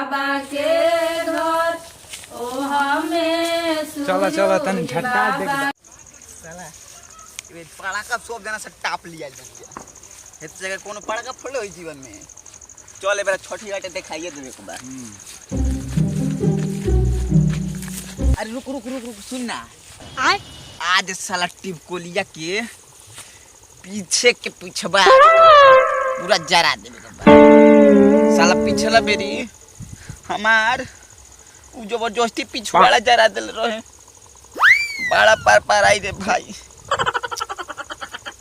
बाबा के घर ओ हमें चलो चलो तनी झटका देख साला ये पड़ाका सब जना से टाप लिया जाए इस जगह कोनो पड़ाका फोड़े होई जीवन में चल एबार छठी घाटे दिखाइए देबे एक बार अरे रुक रुक रुक रुक सुन ना आज साला टिपकोलिया के पीछे के पिछवा पूरा जरा देबे के बार साला पिछला बेरी हमार उ जबरदस्ती पिछवाड़ा जरा देल रहे बड़ा पार पार आई रे भाई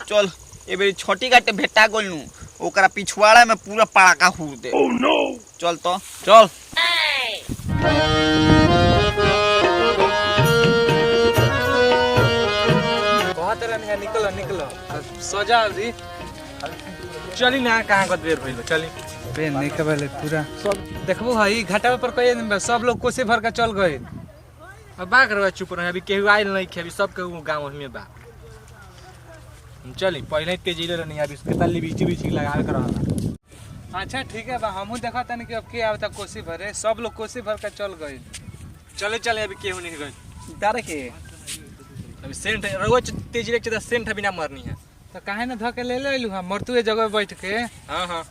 चल एबे छोटी घाटे भेटा गोलनु ओकरा पिछवाड़ा में पूरा पड़ाका हुर दे ओह नो चल तो चल बहुत तरह निकलो निकलो सजा दी चली ना कहां का देर भइलो चली बे निकबले पूरा सब देखबो भाई घाटा पर कई दिन सब लोग कोसे भर के चल गए अब बा करवा चुप रहे अभी केहू आइल नहीं खे अभी सब के गांव में बा चली पहले तेजी ले नहीं अभी उसके तल्ली बीच बीच लगा कर रहा अच्छा ठीक है बा हमहू देखा तनी कि अब के आवता कोसी भरे सब लोग कोसी भर के चल गए चले चले अभी केहू नहीं गए तारे के अभी सेंट रोज तेजी ले चदा सेंट बिना मरनी है तो काहे ना धके ले लेलु हम मरतू ए जगह बैठ के हां हां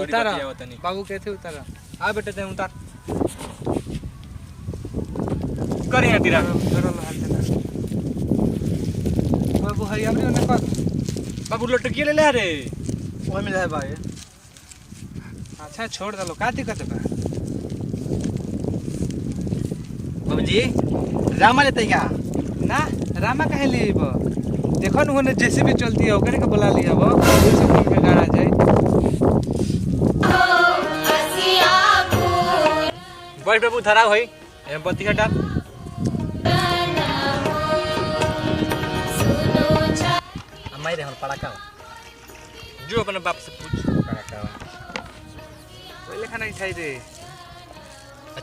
उतार बाबू कहते उतार आ बेटा ते उतार करी ना तीरा बाबू हई हमरे ने कर बाबू लटकी ले ले रे ओए में जाए भाई अच्छा छोड़ दलो का दिक्कत बा बाबूजी रामा लेते क्या ना रामा काहे लेब देखो न होने जेसीबी चलती है ओकरे के बुला लिया वो दूर से फोन पे गाड़ा जाए बैठ बाबू धरा होई एम बत्ती हटा अम्मा रे हम पड़ाका जो अपने बाप से पूछ पड़ाका कोई लेखा नहीं खाई दे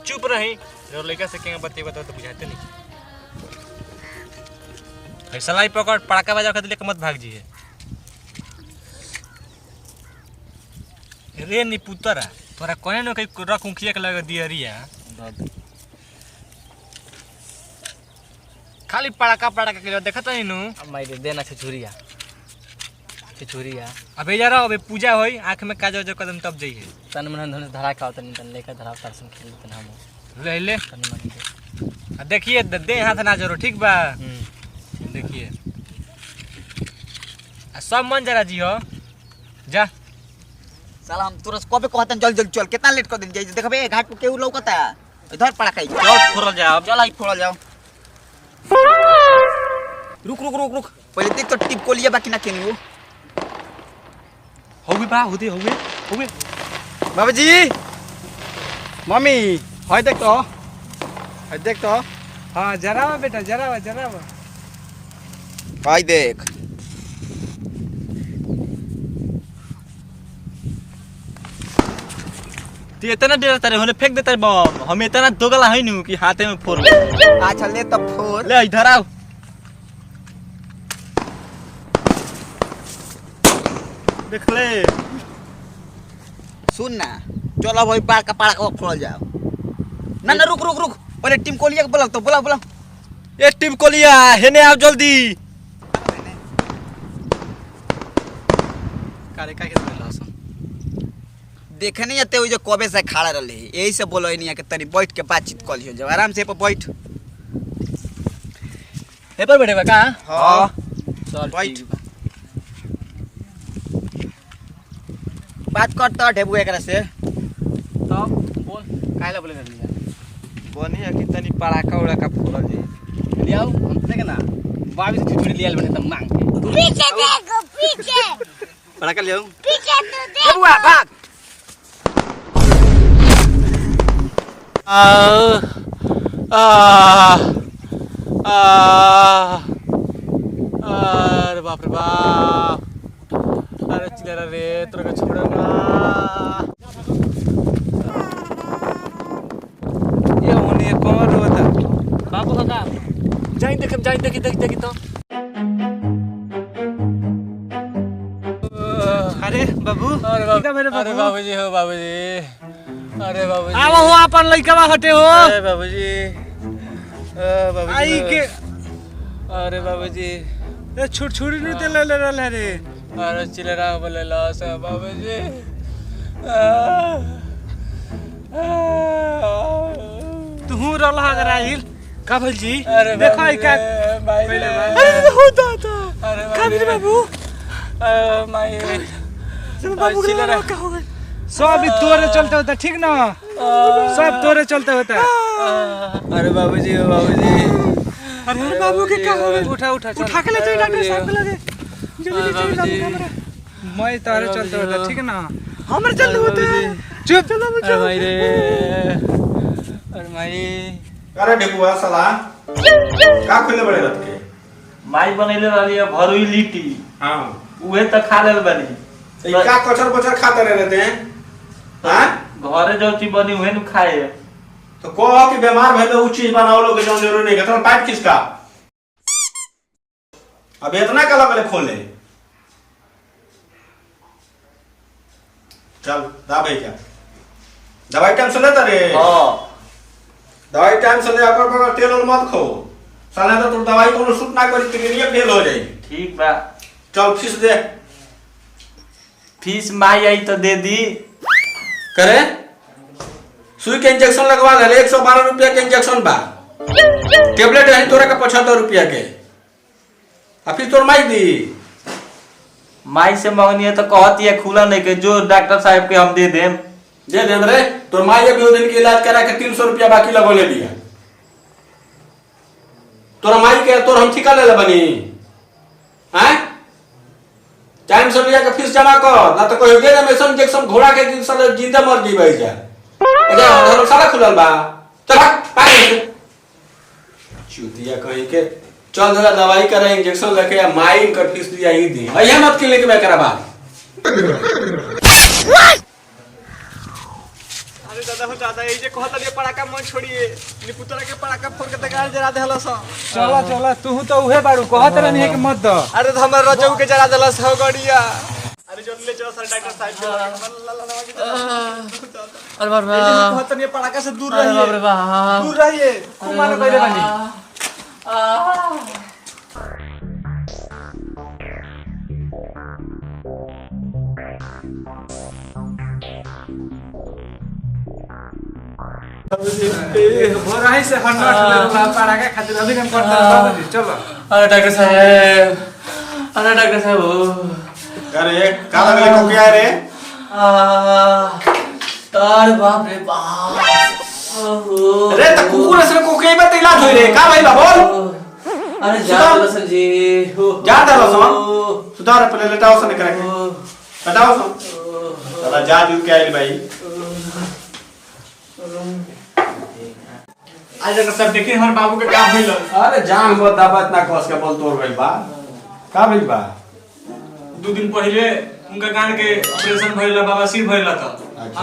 चुप रही जो लड़का से केंगे बत्ती बता तो बुझाते नहीं सलाई पकड़ पड़ाका बजा के लेके मत भाग जी रे नी पुतरा तोरा कोने न कई रख उखिया के लगा दिया रिया खाली पड़ाका पड़ाका के देखत नहीं नु अम्मा रे देना छुरिया अबे जरा अबे पूजा होई आंख में काजल जो कदम तब जइए तन मन धन धरा का तन तन लेकर धरा तरसम खेल तन हम ले ले तन मन दे देखिए दे हाथ ना जरो ठीक बा देखिए सब मन जरा जी हो जा साला हम तुरंत कबे कहतन जल्दी जल्दी चल कितना लेट कर दिन जाई देखबे घाट पे केहू लौकता इधर पड़ाका चल फोड़ल जाओ चल आई फोड़ल जाओ रुक रुक रुक रुक पहले देख तो टिपकोलिया बाकी ना केनी होबे बा होदे बाबूजी मम्मी होय देख तो हां जरा बेटा जरा भाई देख तू इतना देर तारे होने फेंक देता है बम हम इतना दोगला है नु कि हाथे में फोड़ अच्छा ले तब फोड़ ले इधर आओ देख ले सुन ना चलो भाई बार का पड़ाका फोड़ जाओ ना ना रुक पहले टीम कोलिया के बुलाओ ये टीम कोलिया हेने आओ जल्दी कारे का के लसन देखे नहीं आते हुए जो कबे से खड़ा रहे यही से बोलो नहीं कि तनी बैठ के बातचीत कर लियो जब आराम से पे बैठ हे पर बैठे बा का हां चल बैठ बात करता ढेबू एकरा से तब बोल काहेला बोले नहीं बनिया कि तनी पड़ाका उड़ा का फोड़ल जी ले आओ हम देख ना बाबी से छुरी लियाल बने तब मांग के पीछे देखो पीछे पड़ाका ले आओ पीछे तो देखो ढेबुआ भाग अरे बाप रे बाप अरे चिल्ला रे तोरा का छोड़ ना ये होने कौन रोता बाबू काका जाई देखी तो अरे बाबू अरे मेरे बाबूजी हो बाबूजी अरे बाबूजी आवा हो अपन लइका हटे हो अरे बाबूजी आई के अरे बाबूजी ए छुरी नु ते ले रहल रे अरे चिलरा बोले लॉस है बाबूजी तू रहल अगर आइल का भल जी अरे देखो आई का पहले अरे हो दादा अरे का भी बाबू माई बाबू का हो गए सब तोरे चलते होता ठीक ना सब तोरे चलते होता अरे बाबूजी अरे बाबू के क्या हो गए उठा उठा के ले जाइए डॉक्टर साहब के लगे जल्दी बाबूजी मैं तारे चलते होता ठीक ना हमर चल होते चुप चलो अरे माई रे अरे माई अरे डेपुआ साला का खोले बड़े रत के माई बनैले रहली भरुई लिट्टी हां उहे त खा लेल बनी ई का कचर बचर खाते रहते हैं हां घरे जो चीज बनी उहे न खाए तो को कि बीमार भइले उ चीज बनाओ लोग जो जरूरी नहीं है तो पाइप किसका अब इतना का लगले खोले चल दा भाई क्या दवाई टाइम से लेता रे हां दवाई टाइम से ले अगर तेल और मत खो साला तो दवाई कोनो सूट ना करी तेरे फेल हो जाई ठीक बा चल फीस दे फीस माई आई तो दे दी करे सुई के इंजेक्शन लगवा ले 112 रुपया के इंजेक्शन बा टेबलेट है तोरा का 75 रुपया के फिर तोर माई दी माई से मांगनी है तो कहती है खुला नहीं के जो डॉक्टर साहब के हम दे देम रे तोर माई अभी दिन के इलाज करा के 300 रुपया बाकी लगो ले दिया तोर माई के तोर हम ठिका ले बनी हैं टाइम से लिया के फीस जमा कर ना तो कोई दे मेसन इंजेक्शन घोड़ा के साले जिंदा मर जीबै जा अरे हर साला खुलल बा चल भाग चूतिया कहीं के चल जरा दवाई करे इंजेक्शन लेके माई कर फीस दिया ही दी भैया मत के लेके मैं करा बा अरे दादा हो दादा ये जे कहत लिए पड़ाका मन छोड़िए निपुतरा के पड़ाका फोड़ के दगाड़ जरा देहलस चला तू तो उहे बाड़ू कहत रहनी है कि मत द अरे तो हमर रजऊ के जरा देलस हो गड़िया अरे जो ले चलो सर डॉक्टर साहब अरे बाप रे कहत नहीं पड़ाका से दूर रहिए दूर रहिए खूब मानो कइले बानी भोराही से हन्नट ले पड़ाका खातिर अभी हम करते बाबूजी चलो अरे डॉक्टर साहब अरे का लगले को क्या रे अरे बाप रे बाप अरे त कुकुर से को के बत इलाज होई रे का भइला बोल अरे जा लसन जी जा दे लसन सुधार पहले लेटाओ से निकल के हटाओ सन चला जा दूर के आइल भाई आज डॉक्टर साहब देखिए हमारे बाबू के का भइल अरे जान हो दाबत ना कस के बोल तोड़ गइल बा का भइल बा 2 दिन पहले उनका गांड के ऑपरेशन भइला बाबा सिर भइला था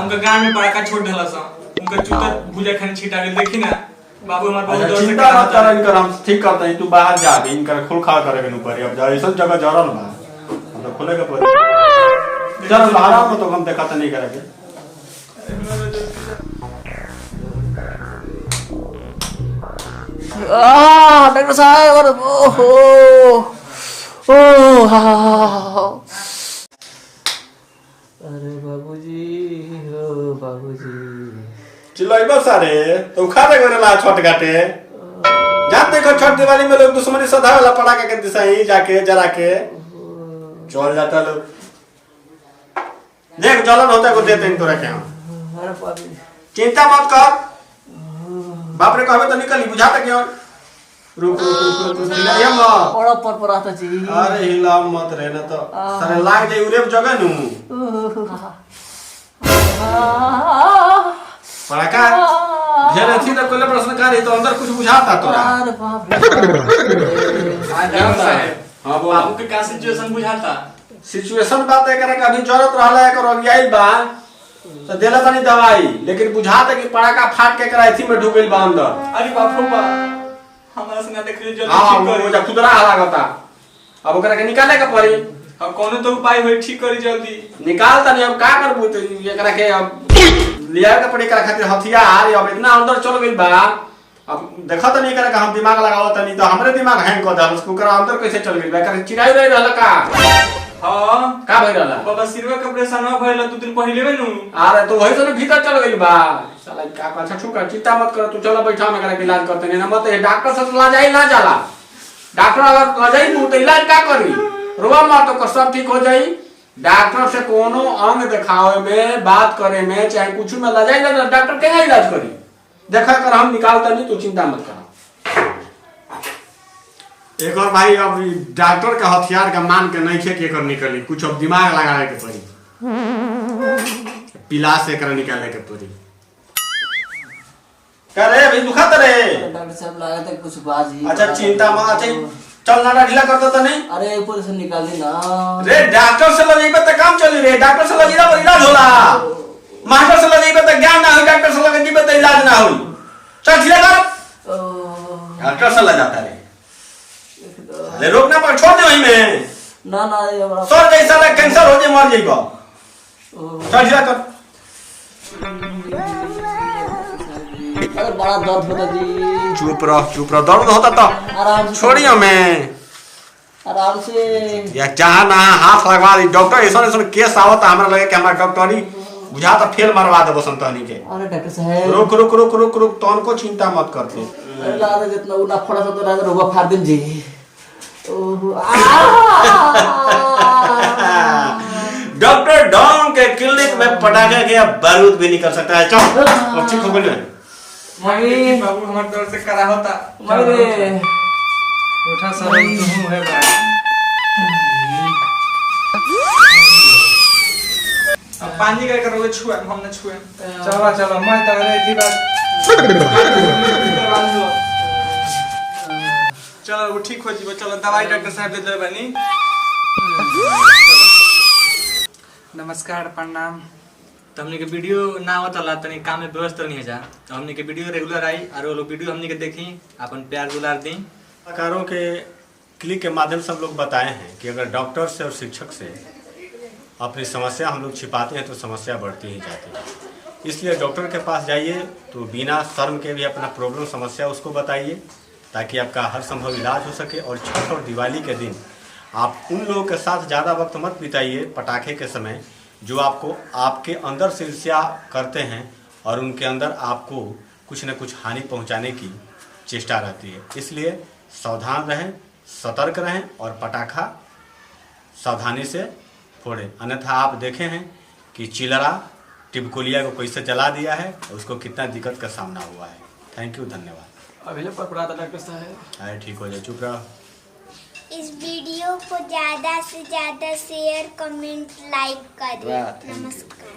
उनका गांड में पड़ाका छोड़ देला सा उनका जूता भुजा खाने छिटा गेल देखी ना बाबू हमार बहुत जोर से चिंता मत कर इनकर हम ठीक करते हैं तू बाहर जा भी इनकर खुल खा करे के ऊपर अब जा ऐसा जगह जरल बा हम तो खुले के पर चल आराम में तो हम देखा तो नहीं करेंगे डॉक्टर साहब अरे बाबूजी चिल्लाइबा सारे तो खा दे गरेला छठ घाटे जाते को छठ दिवाली में लोग दुश्मनी सधा वाला पटाखा के दिसाई जाके जरा के चल जाता लोग देख जलन होता को देते हैं तोरा के हम अरे बाबूजी चिंता मत कर बाप रे कहबे तो निकली बुझाता क्यों रुक हिलाइया मत बड़ा पर आता जी अरे हिला मत रे ना तो सारे लाग जाई उरे जगह नु पड़ाका ढेर थी तो कोले प्रश्न करे तो अंदर कुछ बुझाता तोरा अरे बाप रे हां वो बाबू के का सिचुएशन बुझाता सिचुएशन बात है करे कभी जरूरत रहला है कर गई बा तो देला तनी दवाई लेकिन बुझाता कि पड़ाका फाट के करा थी में ढुकल बा अंदर अरे बाप रे बाप हमरा से ना देखले जल्दी हां ठीक वो करी जा खुदरा लागता अब ओकरा के निकाले के पड़ी अब कोनो तो उपाय होई ठीक करी जल्दी निकाल तनी अब का करबू तो एकरा के अब लिया के पड़ी कर खातिर हथियार अब इतना अंदर चल गई बा। अब देखा तो नहीं करे कि हम दिमाग लगाओ तो नहीं तो हमरे दिमाग हैंग कर दल उसको करा अंदर कैसे चल गई बा कर चिराई रही रहल का। हां का भई रहल बाबा सिरवा के ऑपरेशन हो भइल 2 दिन पहिले में नु। अरे तो वही से भीतर चल गई बा साला का अच्छा छुका चिंता मत कर तू चलो बैठा में करे इलाज करते नहीं मत डॉक्टर से ला जाई ना जाला डॉक्टर अगर ला जाई तू तो इलाज का करी रोवा मत तो सब ठीक हो जाई। डॉक्टर से कोनो अंग दिखावे में बात करे में चाहे कुछ में ला जाई ना डॉक्टर क्या इलाज करी देखा कर हम निकालता नहीं तू चिंता मत कर। एक और भाई अब डॉक्टर के हथियार का मान के नहीं खे के कर निकली कुछ अब दिमाग लगावे के पड़ी पिला से कर निकाले के पड़ी। करे भाई दुखाता रे डॉक्टर साहब लगा था कुछ बाजी। अच्छा चिंता मत अच्छा चल ना ढीला करता तो नहीं। अरे ऊपर से निकाल दी ना रे डॉक्टर से लगे तो काम चली रे डॉक्टर से लगे तो इलाज होला मास्टर से लगे तो ज्ञान ना हो डॉक्टर से लगे तो इलाज ना हो। चल ढीला कर डॉक्टर से लग जाता रे ले रोकना पर छोड़ दे वहीं में ना ना ये बड़ा सर जैसा लग कैंसर हो जाए मर जाइबा। चल ढीला कर अरे बड़ा दर्द होता जी। चुप रह दर्द होता तो आराम से छोड़ी हमें आराम से या चाह ना हाथ लगवा दी डॉक्टर ऐसा केस आवता हमरा लगे कि हमारा डॉक्टरी बुझा तो फेल मरवा दे संतनी के। अरे डॉक्टर साहब रुक रुक रुक रुक रुक तो उनको चिंता मत करते। अरे लादा जितना उना फड़ा सा तो राजा रोगा फाड़ दिन जी। डॉक्टर डॉन के क्लिनिक में पटाखे के बारूद भी निकल सकता है। चल अब ठीक हो गया मम्मी बाबू हमार दर्द से करा होता मरे उठा सर तू है भाई अब पानी का करोगे छुआ हम न छुए। चलो मैं तो अरे थी बात चलो वो ठीक हो जीबो। चलो दवाई डॉक्टर साहब दे दे बनी। नमस्कार प्रणाम। तो हमने के वीडियो ना होता ला तनी काम में व्यस्त नहीं है जा तो हमने के वीडियो रेगुलर आई और वो लोग वीडियो हमने के देखी अपन प्यार दुलार दी। कलाकारों के क्लिक के माध्यम से हम लोग बताए हैं कि अगर डॉक्टर से और शिक्षक से अपनी समस्या हम लोग छिपाते हैं तो समस्या बढ़ती ही जाती है। इसलिए डॉक्टर के पास जाइए तो बिना शर्म के भी अपना प्रॉब्लम समस्या उसको बताइए ताकि आपका हर संभव इलाज हो सके। और छठ और दिवाली के दिन आप उन लोगों के साथ ज़्यादा वक्त मत बिताइए पटाखे के समय जो आपको आपके अंदर से ईर्ष्या करते हैं और उनके अंदर आपको कुछ न कुछ हानि पहुंचाने की चेष्टा रहती है। इसलिए सावधान रहें, सतर्क रहें और पटाखा सावधानी से फोड़ें। अन्यथा आप देखे हैं कि चिलरा टिबकुलिया को कैसे जला दिया है और उसको कितना दिक्कत का सामना हुआ है। थैंक यू, धन्यवाद। अभी लोग पकड़ा था डॉक्टर साहब। अरे ठीक हो जाए, चुप रहो। इस वीडियो को ज़्यादा से ज़्यादा शेयर कमेंट लाइक करें। नमस्कार।